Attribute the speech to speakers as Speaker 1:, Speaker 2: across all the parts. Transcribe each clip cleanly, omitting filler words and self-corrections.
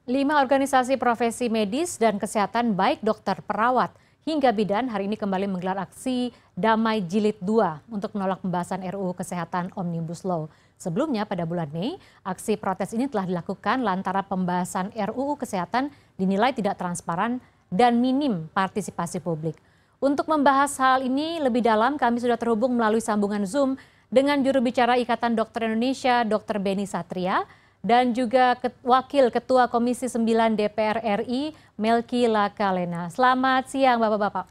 Speaker 1: 5 organisasi profesi medis dan kesehatan baik dokter, perawat, hingga bidan hari ini kembali menggelar aksi Damai Jilid 2 untuk menolak pembahasan RUU Kesehatan Omnibus Law. Sebelumnya pada bulan Mei, aksi protes ini telah dilakukan lantaran pembahasan RUU Kesehatan dinilai tidak transparan dan minim partisipasi publik. Untuk membahas hal ini lebih dalam, kami sudah terhubung melalui sambungan Zoom dengan juru bicara Ikatan Dokter Indonesia, Dr. Beni Satria, dan juga Wakil Ketua Komisi 9 DPR RI, Melki Lakalena. Selamat siang, Bapak-Bapak.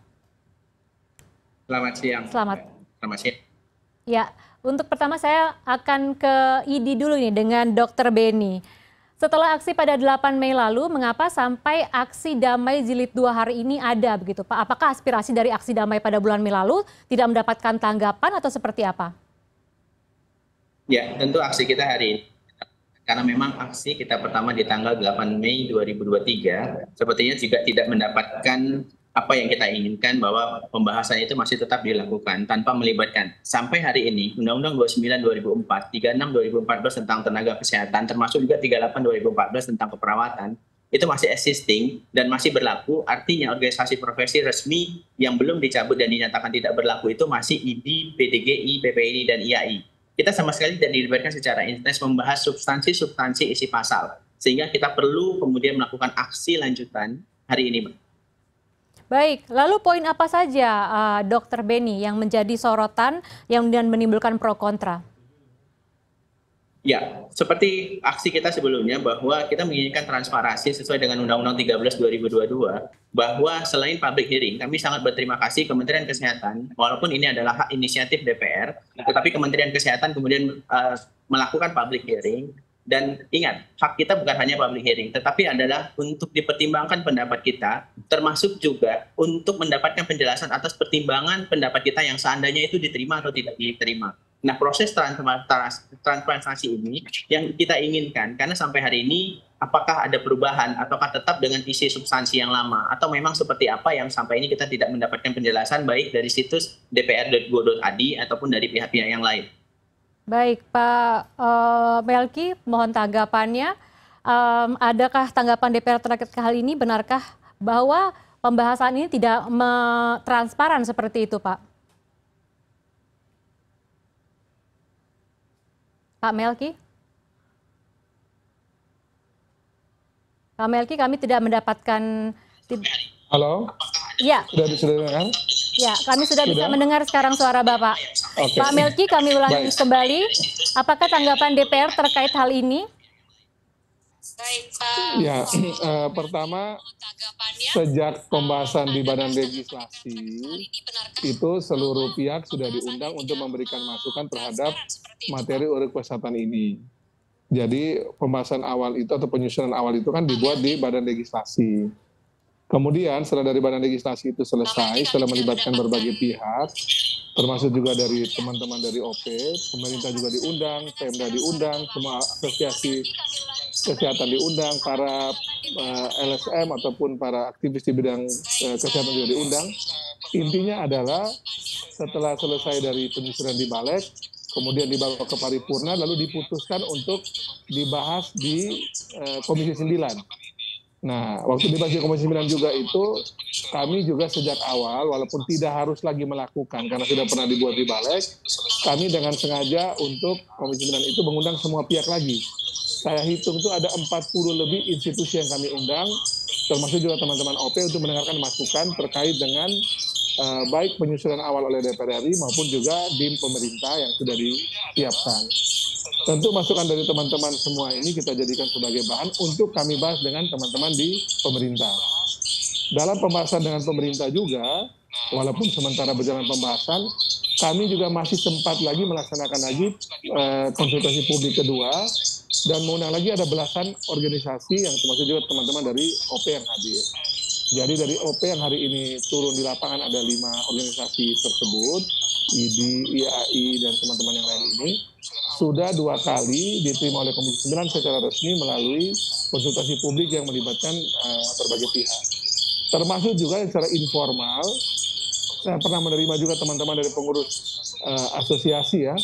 Speaker 2: Selamat siang.
Speaker 1: Selamat
Speaker 2: siang.
Speaker 1: Ya, untuk pertama saya akan ke ID dulu nih dengan Dr. Beni. Setelah aksi pada 8 Mei lalu, mengapa sampai aksi Damai Jilid 2 hari ini ada begitu, Pak? Apakah aspirasi dari aksi damai pada bulan Mei lalu tidak mendapatkan tanggapan atau seperti apa?
Speaker 2: Ya, tentu aksi kita hari ini. Karena memang aksi kita pertama di tanggal 8 Mei 2023, sepertinya juga tidak mendapatkan apa yang kita inginkan, bahwa pembahasan itu masih tetap dilakukan tanpa melibatkan. Sampai hari ini, Undang-Undang 29 2004, 36 2014 tentang tenaga kesehatan, termasuk juga 38 2014 tentang keperawatan, itu masih existing dan masih berlaku. Artinya organisasi profesi resmi yang belum dicabut dan dinyatakan tidak berlaku itu masih ID, PDGI, PPID, dan IAI. Kita sama sekali tidak dilibatkan secara intens membahas substansi isi pasal. Sehingga kita perlu kemudian melakukan aksi lanjutan hari ini, Mbak.
Speaker 1: Baik, lalu poin apa saja, Dr. Beni, yang menjadi sorotan yang menimbulkan pro kontra?
Speaker 2: Ya, seperti aksi kita sebelumnya, bahwa kita menginginkan transparansi sesuai dengan Undang-Undang 13 2022, bahwa selain public hearing, kami sangat berterima kasih Kementerian Kesehatan, walaupun ini adalah hak inisiatif DPR, tetapi Kementerian Kesehatan kemudian melakukan public hearing. Dan ingat, hak kita bukan hanya public hearing, tetapi adalah untuk dipertimbangkan pendapat kita, termasuk juga untuk mendapatkan penjelasan atas pertimbangan pendapat kita yang seandainya itu diterima atau tidak diterima. Nah, proses transparansi ini yang kita inginkan, karena sampai hari ini apakah ada perubahan ataukah tetap dengan isi substansi yang lama, atau memang seperti apa yang sampai ini kita tidak mendapatkan penjelasan baik dari situs dpr.go.id ataupun dari pihak-pihak yang lain.
Speaker 1: Baik, Pak Melki, mohon tanggapannya. Adakah tanggapan DPR terkait hal ini? Benarkah bahwa pembahasan ini tidak transparan seperti itu, Pak? Pak Melki? Pak Melki, kami tidak mendapatkan...
Speaker 3: Halo?
Speaker 1: Ya.
Speaker 3: Sudah dengar?
Speaker 1: Ya, kami sudah bisa mendengar sekarang suara Bapak. Okay. Pak Melki, kami ulangi kembali. Apakah tanggapan DPR terkait hal ini?
Speaker 4: Baik, Pak.
Speaker 3: Ya, pertama, sejak pembahasan di Badan Legislasi, itu seluruh pihak sudah diundang untuk memberikan masukan terhadap materi RUU Kesehatan ini. Jadi pembahasan awal itu atau penyusunan awal itu kan dibuat di Badan Legislasi. Kemudian setelah dari Badan Legislasi itu selesai, setelah melibatkan berbagai pihak, termasuk juga dari teman-teman dari OP, pemerintah juga diundang, Pemda diundang, semua asosiasi kesehatan diundang, para LSM ataupun para aktivis di bidang kesehatan juga diundang. Intinya adalah setelah selesai dari penyusunan di Balek, kemudian dibawa ke paripurna, lalu diputuskan untuk dibahas di Komisi 9. Nah, waktu dibahas di Komisi 9 juga itu, kami juga sejak awal, walaupun tidak harus lagi melakukan, karena sudah pernah dibuat di Balek, kami dengan sengaja untuk Komisi 9 itu mengundang semua pihak lagi. Saya hitung itu ada 40 lebih institusi yang kami undang, termasuk juga teman-teman OP untuk mendengarkan masukan terkait dengan baik penyusunan awal oleh DPR RI maupun juga DIM pemerintah yang sudah disiapkan. Tentu masukan dari teman-teman semua ini kita jadikan sebagai bahan untuk kami bahas dengan teman-teman di pemerintah. Dalam pembahasan dengan pemerintah juga, walaupun sementara berjalan pembahasan, kami juga masih sempat lagi melaksanakan lagi konsultasi publik kedua, dan mengundang lagi ada belasan organisasi yang termasuk juga teman-teman dari OP yang hadir. Jadi dari OP yang hari ini turun di lapangan ada 5 organisasi tersebut, ID, IAI, dan teman-teman yang lain ini, sudah 2 kali diterima oleh Komisi 9 secara resmi melalui konsultasi publik yang melibatkan berbagai pihak. Termasuk juga secara informal, saya pernah menerima juga teman-teman dari pengurus asosiasi ya,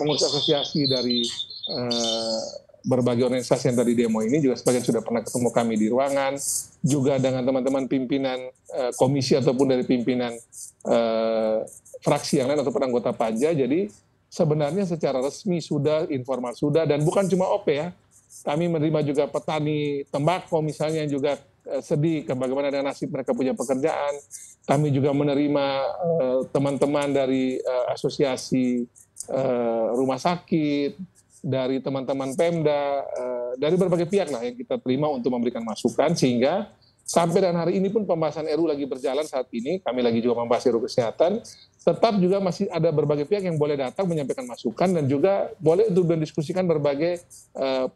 Speaker 3: pengurus asosiasi dari berbagai organisasi yang tadi demo ini juga sebagian sudah pernah ketemu kami di ruangan, juga dengan teman-teman pimpinan komisi ataupun dari pimpinan fraksi yang lain ataupun anggota panja. Jadi sebenarnya secara resmi sudah, informal sudah, dan bukan cuma OP ya. Kami menerima juga petani tembakau misalnya yang juga sedih bagaimana dengan nasib mereka punya pekerjaan. Kami juga menerima teman-teman dari asosiasi rumah sakit, dari teman-teman Pemda, dari berbagai pihak lah yang kita terima untuk memberikan masukan, sehingga sampai dan hari ini pun pembahasan RUU lagi berjalan saat ini. Kami lagi juga membahas RUU kesehatan. Tetap juga masih ada berbagai pihak yang boleh datang menyampaikan masukan dan juga boleh untuk mendiskusikan berbagai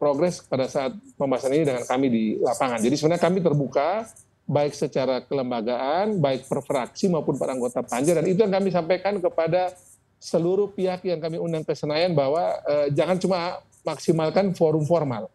Speaker 3: progres pada saat pembahasan ini dengan kami di lapangan. Jadi sebenarnya kami terbuka baik secara kelembagaan, baik per fraksi maupun per anggota panja, dan itu yang kami sampaikan kepada seluruh pihak yang kami undang ke Senayan bahwa jangan cuma maksimalkan forum formal,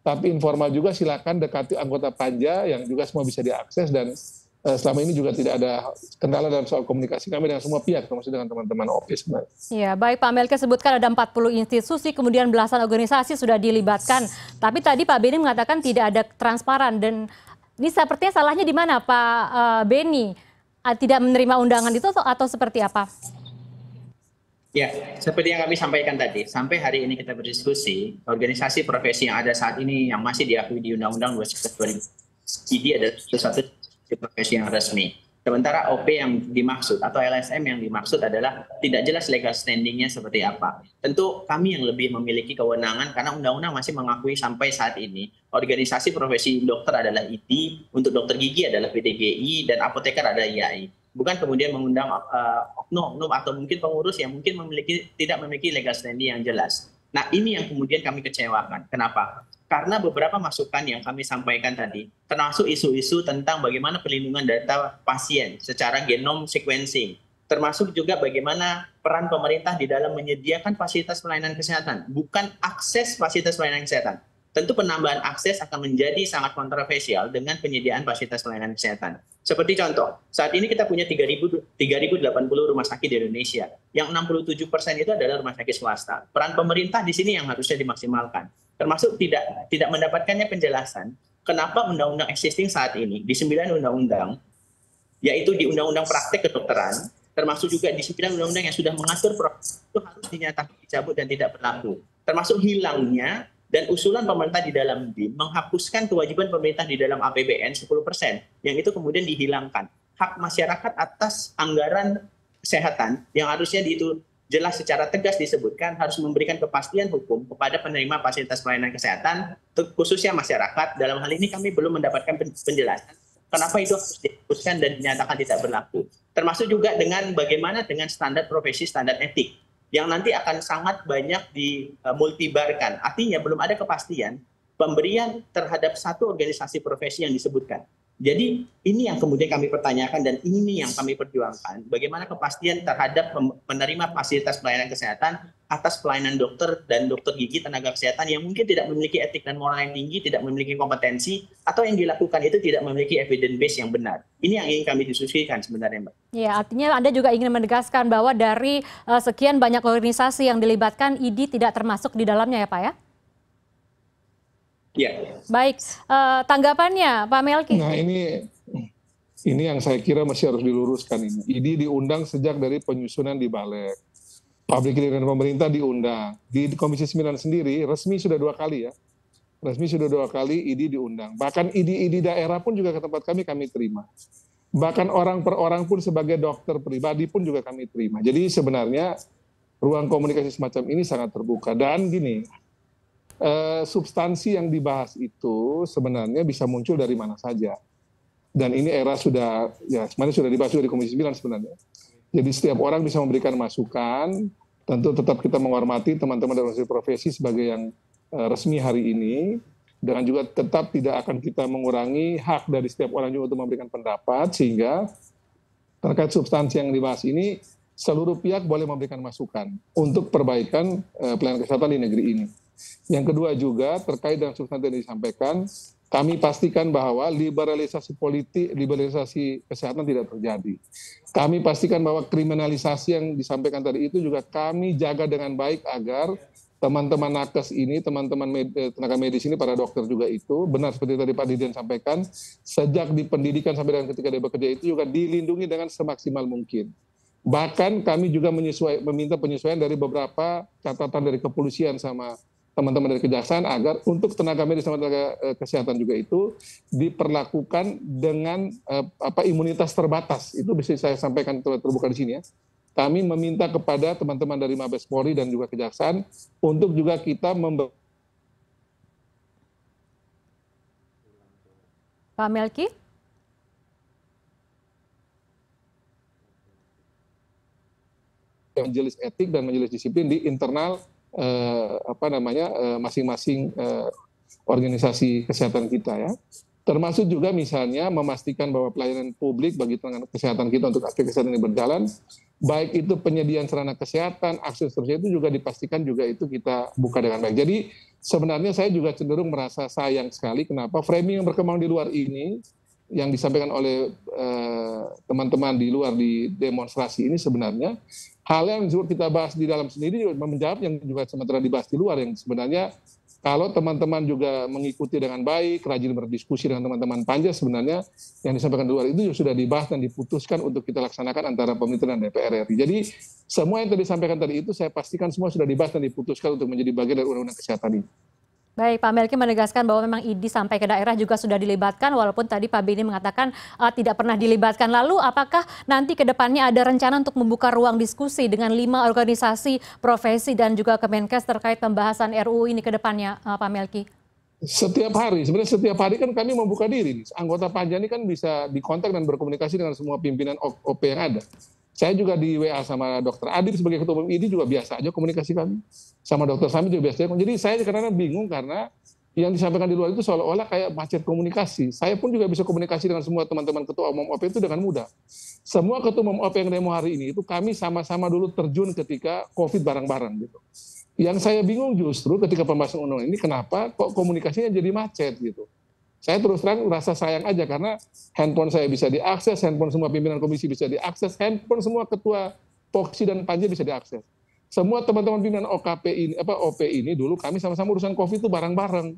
Speaker 3: tapi informal juga silakan dekati anggota panja yang juga semua bisa diakses, dan selama ini juga tidak ada kendala dalam soal komunikasi kami dengan semua pihak, termasuk dengan teman-teman OP sebenarnya.
Speaker 1: Ya, baik Pak Melke sebutkan ada 40 institusi, kemudian belasan organisasi sudah dilibatkan. Tapi tadi Pak Beni mengatakan tidak ada transparan, dan ini sepertinya salahnya di mana Pak Beni? Tidak menerima undangan itu atau seperti apa?
Speaker 2: Ya, seperti yang kami sampaikan tadi, sampai hari ini kita berdiskusi, organisasi profesi yang ada saat ini yang masih diakui di Undang-Undang 21 ini adalah satu profesi yang resmi. Sementara OP yang dimaksud atau LSM yang dimaksud adalah tidak jelas legal standing-nya seperti apa. Tentu kami yang lebih memiliki kewenangan karena undang-undang masih mengakui sampai saat ini organisasi profesi dokter adalah ITI, untuk dokter gigi adalah PDGI, dan apoteker adalah IAI. Bukan kemudian mengundang oknum-oknum atau mungkin pengurus yang mungkin tidak memiliki legal standing yang jelas. Nah, ini yang kemudian kami kecewakan. Kenapa? Karena beberapa masukan yang kami sampaikan tadi, termasuk isu-isu tentang bagaimana perlindungan data pasien secara genome sequencing, termasuk juga bagaimana peran pemerintah di dalam menyediakan fasilitas pelayanan kesehatan, bukan akses fasilitas pelayanan kesehatan. Tentu penambahan akses akan menjadi sangat kontroversial dengan penyediaan fasilitas pelayanan kesehatan. Seperti contoh, saat ini kita punya 3.080 rumah sakit di Indonesia, yang 67% itu adalah rumah sakit swasta. Peran pemerintah di sini yang harusnya dimaksimalkan, termasuk tidak mendapatkannya penjelasan kenapa undang-undang existing saat ini di 9 undang-undang, yaitu di undang-undang praktek kedokteran, termasuk juga di 9 undang-undang yang sudah mengatur itu harus dinyatakan dicabut dan tidak berlaku, termasuk hilangnya dan usulan pemerintah di dalam BIM menghapuskan kewajiban pemerintah di dalam APBN 10%, yang itu kemudian dihilangkan. Hak masyarakat atas anggaran kesehatan yang harusnya itu jelas secara tegas disebutkan harus memberikan kepastian hukum kepada penerima fasilitas pelayanan kesehatan, khususnya masyarakat. Dalam hal ini kami belum mendapatkan penjelasan kenapa itu harus dihapuskan dan dinyatakan tidak berlaku. Termasuk juga dengan bagaimana dengan standar profesi, standar etik, yang nanti akan sangat banyak dimultibarkan. Artinya belum ada kepastian pemberian terhadap satu organisasi profesi yang disebutkan. Jadi ini yang kemudian kami pertanyakan dan ini yang kami perjuangkan. Bagaimana kepastian terhadap penerima fasilitas pelayanan kesehatan atas pelayanan dokter dan dokter gigi, tenaga kesehatan yang mungkin tidak memiliki etik dan moral yang tinggi, tidak memiliki kompetensi, atau yang dilakukan itu tidak memiliki evidence base yang benar. Ini yang ingin kami diskusikan sebenarnya, Mbak. Ya,
Speaker 1: artinya Anda juga ingin menegaskan bahwa dari sekian banyak organisasi yang dilibatkan, IDI tidak termasuk di dalamnya ya Pak ya?
Speaker 2: Ya.
Speaker 1: Baik, tanggapannya Pak Melki.
Speaker 3: Nah ini yang saya kira masih harus diluruskan ini. IDI diundang sejak dari penyusunan di Balek. Public Hearing dan pemerintah diundang. Di Komisi 9 sendiri resmi sudah 2 kali ya. Resmi sudah 2 kali IDI diundang. Bahkan IDI daerah pun juga ke tempat kami terima. Bahkan orang per orang pun sebagai dokter pribadi pun juga kami terima. Jadi sebenarnya ruang komunikasi semacam ini sangat terbuka. Dan gini, substansi yang dibahas itu sebenarnya bisa muncul dari mana saja. Dan ini era sudah, ya sebenarnya sudah dibahas di Komisi 9 sebenarnya. Jadi setiap orang bisa memberikan masukan, tentu tetap kita menghormati teman-teman dari organisasi profesi sebagai yang resmi hari ini, dengan juga tetap tidak akan kita mengurangi hak dari setiap orang juga untuk memberikan pendapat, sehingga terkait substansi yang dibahas ini, seluruh pihak boleh memberikan masukan untuk perbaikan pelayanan kesehatan di negeri ini. Yang kedua juga terkait dengan substansi yang disampaikan, kami pastikan bahwa liberalisasi politik, liberalisasi kesehatan tidak terjadi. Kami pastikan bahwa kriminalisasi yang disampaikan tadi itu juga kami jaga dengan baik agar teman-teman nakes ini, teman-teman tenaga medis ini, para dokter juga itu, benar seperti tadi Pak Dirjen sampaikan, sejak di pendidikan sampai dengan ketika dia bekerja itu juga dilindungi dengan semaksimal mungkin. Bahkan kami juga meminta penyesuaian dari beberapa catatan dari kepolisian sama teman-teman dari kejaksaan agar untuk tenaga medis sama tenaga kesehatan juga itu diperlakukan dengan imunitas terbatas. Itu bisa saya sampaikan terbuka di sini ya. Kami meminta kepada teman-teman dari Mabes Polri dan juga Kejaksaan untuk juga kita
Speaker 1: Pak Melki?
Speaker 3: Majelis etik dan majelis disiplin di internal masing-masing organisasi kesehatan kita ya. Termasuk juga misalnya memastikan bahwa pelayanan publik bagi tenaga kesehatan kita untuk aspek kesehatan ini berjalan, baik itu penyediaan sarana kesehatan, akses terusnya itu juga dipastikan juga itu kita buka dengan baik. Jadi sebenarnya saya juga cenderung merasa sayang sekali kenapa framing yang berkembang di luar ini, yang disampaikan oleh teman-teman di luar di demonstrasi ini sebenarnya, hal yang juga kita bahas di dalam sendiri juga menjawab yang juga sementara dibahas di luar, yang sebenarnya kalau teman-teman juga mengikuti dengan baik, rajin berdiskusi dengan teman-teman panja, sebenarnya yang disampaikan di luar itu sudah dibahas dan diputuskan untuk kita laksanakan antara pemerintah dan DPR RI. Jadi semua yang tadi disampaikan tadi itu saya pastikan semua sudah dibahas dan diputuskan untuk menjadi bagian dari Undang-Undang Kesehatan ini.
Speaker 1: Baik, Pak Melki menegaskan bahwa memang ID sampai ke daerah juga sudah dilibatkan, walaupun tadi Pak Beni mengatakan tidak pernah dilibatkan. Lalu apakah nanti ke depannya ada rencana untuk membuka ruang diskusi dengan 5 organisasi profesi dan juga Kemenkes terkait pembahasan RUU ini ke depannya, Pak Melki?
Speaker 3: Setiap hari, sebenarnya setiap hari kan kami membuka diri. Anggota panja ini kan bisa dikontak dan berkomunikasi dengan semua pimpinan OP yang ada. Saya juga di WA sama Dr. Adib sebagai ketua umum ID juga biasa aja komunikasi kami. Sama Dr. Sami juga biasa aja. Jadi saya kadang-kadang bingung karena yang disampaikan di luar itu seolah-olah kayak macet komunikasi. Saya pun juga bisa komunikasi dengan semua teman-teman ketua umum OP itu dengan mudah. Semua ketua umum OP yang demo hari ini itu kami sama-sama dulu terjun ketika COVID bareng-bareng gitu. Yang saya bingung justru ketika pembahasan undang-undang ini kenapa kok komunikasinya jadi macet gitu. Saya terus terang rasa sayang aja karena handphone saya bisa diakses, handphone semua pimpinan komisi bisa diakses, handphone semua ketua Poksi dan Panja bisa diakses. Semua teman-teman pimpinan OP ini dulu kami sama-sama urusan COVID itu bareng-bareng.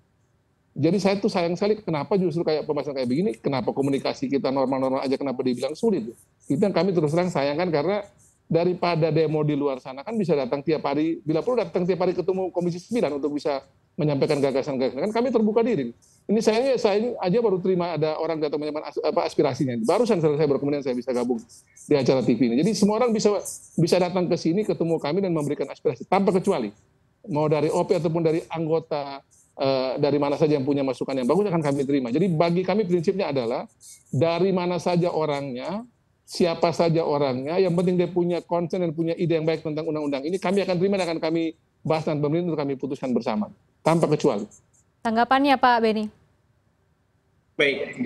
Speaker 3: Jadi saya tuh sayang sekali kenapa justru kayak pembahasan kayak begini, kenapa komunikasi kita normal-normal aja kenapa dibilang sulit. Itu yang kami terus terang sayangkan karena daripada demo di luar sana kan bisa datang tiap hari, bila perlu datang tiap hari ketemu Komisi 9 untuk bisa menyampaikan gagasan-gagasan. Kan kami terbuka diri. Ini saya aja baru terima ada orang datang menyampaikan aspirasinya. Barusan selesai kemudian saya bisa gabung di acara TV ini. Jadi semua orang bisa datang ke sini ketemu kami dan memberikan aspirasi tanpa kecuali. Mau dari OP ataupun dari anggota dari mana saja yang punya masukan yang bagus akan kami terima. Jadi bagi kami prinsipnya adalah dari mana saja orangnya, siapa saja orangnya, yang penting dia punya concern dan punya ide yang baik tentang undang-undang ini, kami akan terima dan akan kami bahas dengan pemerintah untuk kami putuskan bersama, tanpa kecuali.
Speaker 1: Tanggapannya Pak Beni?
Speaker 2: Baik,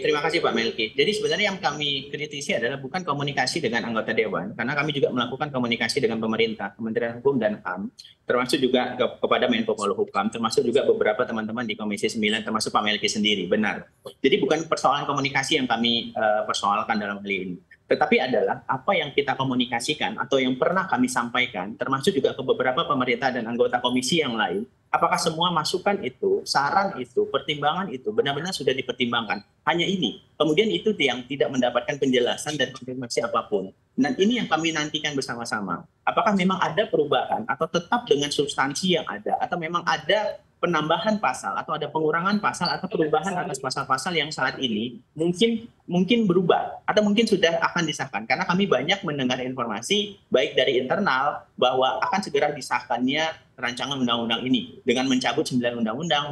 Speaker 2: terima kasih Pak Melki. Jadi sebenarnya yang kami kritisi adalah bukan komunikasi dengan anggota Dewan, karena kami juga melakukan komunikasi dengan pemerintah, Kementerian Hukum dan HAM, termasuk juga kepada Menko Polhukam, termasuk juga beberapa teman-teman di Komisi 9, termasuk Pak Melki sendiri, benar. Jadi bukan persoalan komunikasi yang kami persoalkan dalam hal ini. Tetapi adalah apa yang kita komunikasikan atau yang pernah kami sampaikan, termasuk juga ke beberapa pemerintah dan anggota komisi yang lain, apakah semua masukan itu, saran itu, pertimbangan itu benar-benar sudah dipertimbangkan. Hanya ini. Kemudian itu yang tidak mendapatkan penjelasan dan konfirmasi apapun. Dan ini yang kami nantikan bersama-sama. Apakah memang ada perubahan atau tetap dengan substansi yang ada, atau memang ada penambahan pasal atau ada pengurangan pasal atau perubahan atas pasal-pasal yang saat ini mungkin berubah atau mungkin sudah akan disahkan, karena kami banyak mendengar informasi baik dari internal bahwa akan segera disahkannya rancangan undang-undang ini dengan mencabut 9 undang-undang,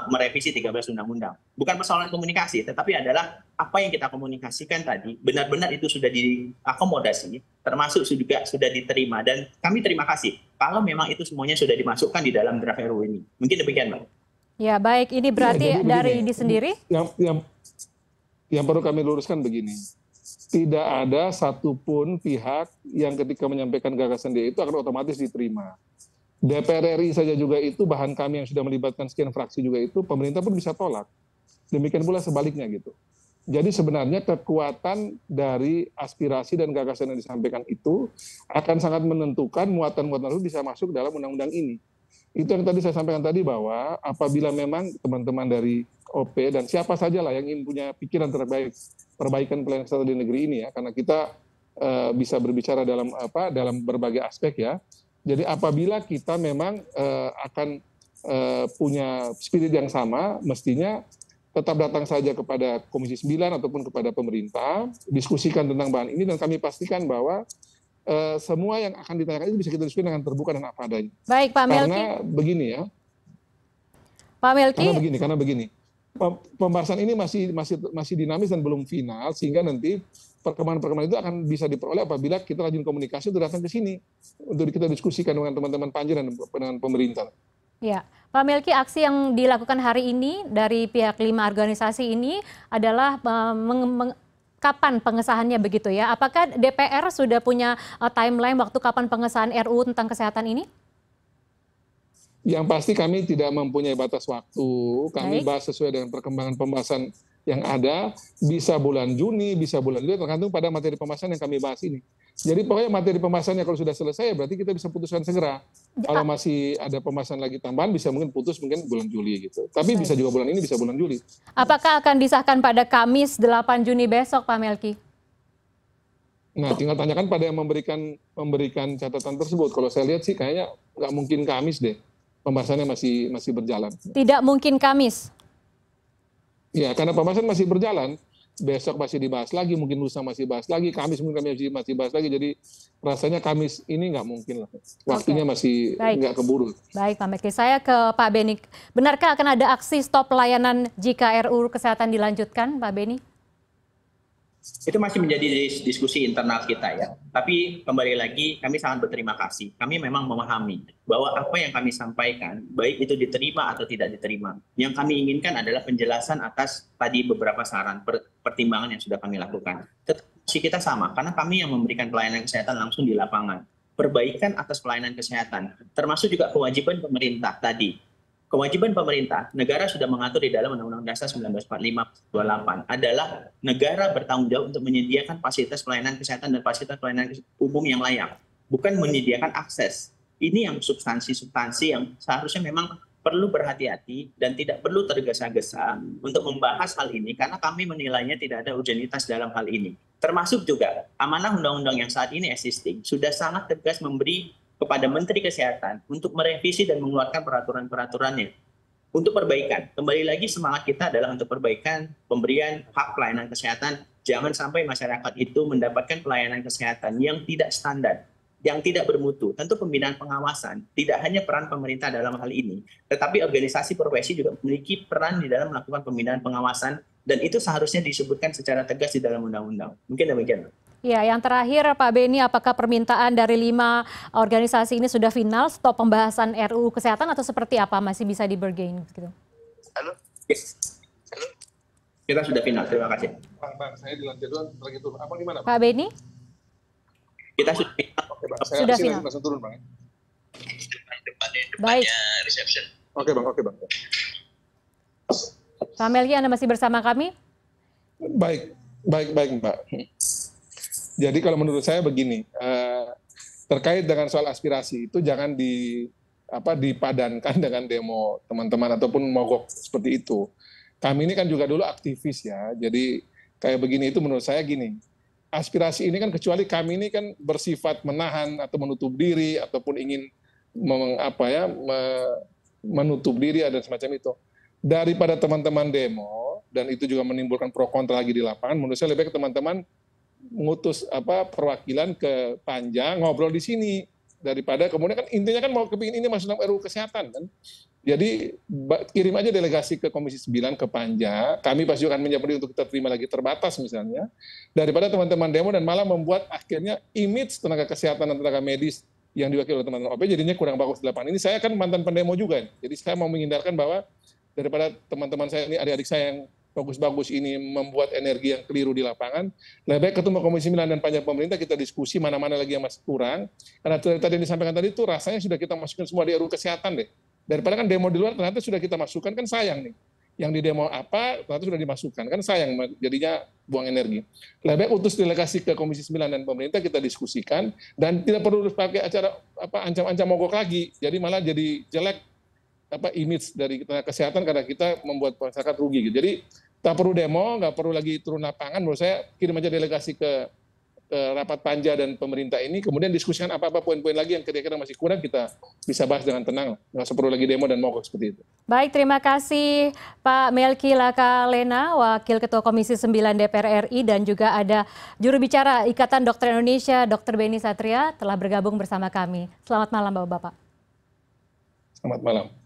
Speaker 2: merevisi 13 undang-undang. Bukan persoalan komunikasi, tetapi adalah apa yang kita komunikasikan tadi benar-benar itu sudah diakomodasi, termasuk juga sudah diterima, dan kami terima kasih kalau memang itu semuanya sudah dimasukkan di dalam draft RUU ini. Mungkin demikian, Mbak.
Speaker 1: Ya, baik. Ini berarti dari ID sendiri?
Speaker 3: Yang perlu kami luruskan begini. Tidak ada satupun pihak yang ketika menyampaikan gagasan dia itu akan otomatis diterima. DPR RI saja juga itu, bahan kami yang sudah melibatkan sekian fraksi juga itu, pemerintah pun bisa tolak. Demikian pula sebaliknya gitu. Jadi sebenarnya kekuatan dari aspirasi dan gagasan yang disampaikan itu akan sangat menentukan muatan-muatan itu bisa masuk dalam undang-undang ini. Itu yang tadi saya sampaikan tadi, bahwa apabila memang teman-teman dari OP dan siapa saja lah yang ingin punya pikiran terbaik perbaikan pelayanan kesehatan di negeri ini ya, karena kita bisa berbicara dalam berbagai aspek ya. Jadi apabila kita memang akan punya spirit yang sama, mestinya tetap datang saja kepada Komisi 9 ataupun kepada pemerintah, diskusikan tentang bahan ini, dan kami pastikan bahwa semua yang akan ditanyakan itu bisa kita diskusikan dengan terbuka dan apa adanya.
Speaker 1: Baik, Pak Melki.
Speaker 3: Karena begini ya.
Speaker 1: Pak Melki.
Speaker 3: Karena begini. Pembahasan ini masih dinamis dan belum final, sehingga nanti perkembangan-perkembangan itu akan bisa diperoleh apabila kita rajin komunikasi untuk datang ke sini untuk kita diskusikan dengan teman-teman Panja dan dengan pemerintah.
Speaker 1: Ya, Pak Melki, aksi yang dilakukan hari ini dari pihak 5 organisasi ini adalah kapan pengesahannya begitu ya? Apakah DPR sudah punya timeline waktu kapan pengesahan RUU tentang kesehatan ini?
Speaker 3: Yang pasti kami tidak mempunyai batas waktu. Kami
Speaker 1: Baik.
Speaker 3: bahas sesuai dengan perkembangan pembahasan yang ada, bisa bulan Juni, bisa bulan Juli, tergantung pada materi pembahasan yang kami bahas ini. Jadi pokoknya materi pembahasannya kalau sudah selesai, berarti kita bisa putuskan segera. Kalau masih ada pembahasan lagi tambahan, bisa mungkin putus mungkin bulan Juli gitu. Tapi bisa juga bulan ini, bisa bulan Juli.
Speaker 1: Apakah akan disahkan pada Kamis 8 Juni besok, Pak Melki?
Speaker 3: Nah, tinggal tanyakan pada yang memberikan catatan tersebut. Kalau saya lihat sih kayaknya nggak mungkin Kamis deh. Pembahasannya masih berjalan.
Speaker 1: Tidak mungkin Kamis?
Speaker 3: Ya, karena pembahasan masih berjalan. Besok masih dibahas lagi, mungkin lusa masih bahas lagi, Kamis mungkin kami masih bahas lagi. Jadi rasanya Kamis ini nggak mungkin lah. Waktunya masih nggak keburu.
Speaker 1: Baik, Pak Melki. Saya ke Pak Beni. Benarkah akan ada aksi stop pelayanan jika RUU Kesehatan dilanjutkan, Pak Beni?
Speaker 2: Itu masih menjadi diskusi internal kita ya. Tapi kembali lagi kami sangat berterima kasih. Kami memang memahami bahwa apa yang kami sampaikan, baik itu diterima atau tidak diterima. Yang kami inginkan adalah penjelasan atas tadi beberapa saran pertimbangan yang sudah kami lakukan. Tetapi kita sama, karena kami yang memberikan pelayanan kesehatan langsung di lapangan. Perbaikan atas pelayanan kesehatan, termasuk juga kewajiban pemerintah tadi. Kewajiban pemerintah, negara sudah mengatur di dalam Undang-Undang Dasar 1945-28 adalah negara bertanggung jawab untuk menyediakan fasilitas pelayanan kesehatan dan fasilitas pelayanan umum yang layak, bukan menyediakan akses. Ini yang substansi-substansi yang seharusnya memang perlu berhati-hati dan tidak perlu tergesa-gesa untuk membahas hal ini karena kami menilainya tidak ada urgenitas dalam hal ini. Termasuk juga amanah undang-undang yang saat ini existing sudah sangat tegas memberi kepada Menteri Kesehatan untuk merevisi dan mengeluarkan peraturan-peraturannya untuk perbaikan. Kembali lagi semangat kita adalah untuk perbaikan pemberian hak pelayanan kesehatan. Jangan sampai masyarakat itu mendapatkan pelayanan kesehatan yang tidak standar, yang tidak bermutu. Tentu pembinaan pengawasan tidak hanya peran pemerintah dalam hal ini, tetapi organisasi profesi juga memiliki peran di dalam melakukan pembinaan pengawasan dan itu seharusnya disebutkan secara tegas di dalam undang-undang. Mungkin demikian.
Speaker 1: Ya, yang terakhir Pak Beni, apakah permintaan dari 5 organisasi ini sudah final stop pembahasan RUU Kesehatan atau seperti apa? Masih bisa di-bargain gitu?
Speaker 2: Halo? Halo? Kita sudah final, terima kasih.
Speaker 3: Bang, saya dilanjut dulu, lagi turun. Apa gimana,
Speaker 1: Pak Beni?
Speaker 2: Kita sudah final.
Speaker 3: Oke, Bang. Saya
Speaker 1: Sudah final.
Speaker 3: langsung turun, Bang.
Speaker 1: Baik.
Speaker 2: Reception.
Speaker 3: Oke, Bang.
Speaker 1: Pak Melki, Anda masih bersama kami?
Speaker 3: Baik, Mbak. Jadi kalau menurut saya begini, terkait dengan soal aspirasi itu jangan dipadankan dengan demo teman-teman ataupun mogok seperti itu. Kami ini kan juga dulu aktivis ya, jadi kayak begini itu menurut saya gini, aspirasi ini kan kecuali kami ini kan bersifat menahan atau menutup diri ataupun ingin menutup diri dan semacam itu. Daripada teman-teman demo dan itu juga menimbulkan pro kontra lagi di lapangan, menurut saya lebih baik teman-teman mengutus perwakilan ke Panja ngobrol di sini daripada kemudian kan intinya kan mau kepingin ini masuk dalam RUU Kesehatan kan. Jadi kirim aja delegasi ke Komisi 9 ke Panja, kami pasti akan menjawab untuk kita terima lagi terbatas misalnya, daripada teman-teman demo dan malah membuat akhirnya image tenaga kesehatan dan tenaga medis yang diwakili oleh teman-teman OP jadinya kurang bagus di lapangan. Ini saya kan mantan pendemo juga, jadi saya mau menghindarkan bahwa daripada teman-teman saya ini adik-adik saya yang bagus-bagus ini membuat energi yang keliru di lapangan, lebih baik ketemu Komisi 9 dan Panja pemerintah kita diskusi mana-mana lagi yang masih kurang, karena tadi yang disampaikan tadi itu rasanya sudah kita masukkan semua di RUU Kesehatan deh. Daripada kan demo di luar ternyata sudah kita masukkan kan sayang nih. yang di demo apa, ternyata sudah dimasukkan. Kan sayang, jadinya buang energi. Lebih baik utus delegasi ke Komisi 9 dan pemerintah, kita diskusikan, dan tidak perlu pakai acara ancam-ancam mogok lagi. Jadi malah jadi jelek image dari tenaga kesehatan karena kita membuat masyarakat rugi. Gitu. Jadi tak perlu demo, nggak perlu lagi turun lapangan. Menurut saya kirim aja delegasi ke rapat panja dan pemerintah ini, kemudian diskusikan apa-apa poin-poin lagi yang kira-kira masih kurang, kita bisa bahas dengan tenang, nggak perlu lagi demo dan mogok seperti itu.
Speaker 1: Baik, terima kasih Pak Melki Lakalena, Wakil Ketua Komisi 9 DPR RI, dan juga ada juru bicara Ikatan Dokter Indonesia, Dr. Beni Satria, telah bergabung bersama kami. Selamat malam Bapak-Bapak.
Speaker 3: Selamat malam.